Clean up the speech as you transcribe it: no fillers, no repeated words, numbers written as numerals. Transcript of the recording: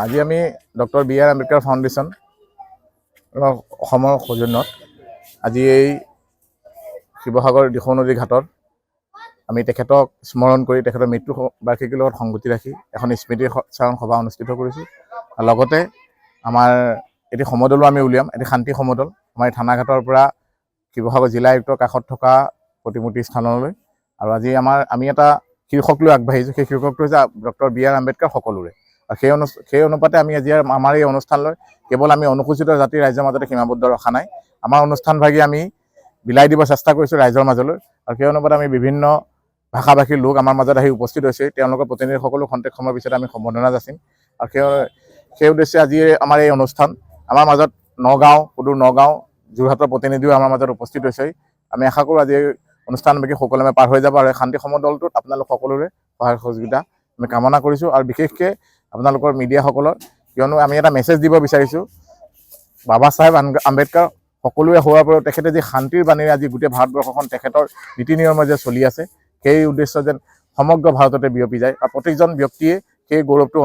আজি আমি doctor BR. Ambedkar foundation অসমৰ সৌজন্যত আজি এই শিৱসাগৰ দিখৌ নদী ঘাটত আমি তেখেতক স্মৰণ কৰি তেখেতৰ মৃত্যু বাৰ্ষিকীৰ লগত সংগতি ৰাখি এখন স্মৃতি চাৰণ সভা অনুষ্ঠিত কৰিছোঁ। লগতে আমাৰ এটি সমদলো আমি উলিয়াম, এটি শান্তি সমদল আমাৰ এই থানাঘাটৰ পৰা শিৱসাগৰ জিলা আয়ুক্তৰ কাষত থকা প্ৰতিমূৰ্তি স্থানলৈ। আৰু আজি আমি এটা শীৰ্ষক লৈ আগবাঢ়িছোঁ, সেই শীৰ্ষকটো হৈছে ডক্টৰ বি.আৰ. আম্বেদকাৰ সকলোৰে। আৰু সেই অনুপাতে আমি আজি আমাৰ এই অনুষ্ঠানলৈ কেৱল আমি অনুসূচিত জাতিৰ ৰাইজৰ মাজতে সীমাবদ্ধ ৰখা নাই। আমাৰ অনুষ্ঠানভাগি আমি বিলাই দিব চেষ্টা কৰিছোঁ ৰাইজৰ মাজলৈ। আৰু সেই অনুপাতে আমি বিভিন্ন ভাষা ভাষীৰ লোক আমাৰ মাজত আহি উপস্থিত হৈছে। তেওঁলোকৰ প্ৰতিনিধিসকলো খন্তেক সময়ৰ পিছত আমি সম্বৰ্ধনা যাচিম। আৰু সেই উদ্দেশ্যে আজি আমাৰ এই অনুষ্ঠান। আমাৰ মাজত নগাঁও, সুদূৰ নগাঁও, যোৰহাটৰ প্ৰতিনিধিও আমাৰ মাজত উপস্থিত হৈছে। আমি আশা কৰোঁ আজি এই অনুষ্ঠানভাগি সুকলমে পাৰ হৈ যাব আৰু এই শান্তি সমদলটোত আপোনালোক সকলোৰে সহায় সহযোগিতা আমি কামনা কৰিছোঁ। আৰু বিশেষকৈ আপোনালোকৰ মিডিয়াসকলৰ, কিয়নো আমি এটা মেছেজ দিব বিচাৰিছোঁ, বাবা চাহেব আম্বেদকাৰ সকলোৱে হোৱাৰ পৰাও তেখেতে যি শান্তিৰ বাণীৰে আজি গোটেই ভাৰতবৰ্ষখন তেখেতৰ নীতি নিয়মে যে চলি আছে, সেই উদ্দেশ্য যেন সমগ্ৰ ভাৰততে বিয়পি যায় আৰু প্ৰত্যেকজন ব্যক্তিয়ে সেই গৌৰৱটো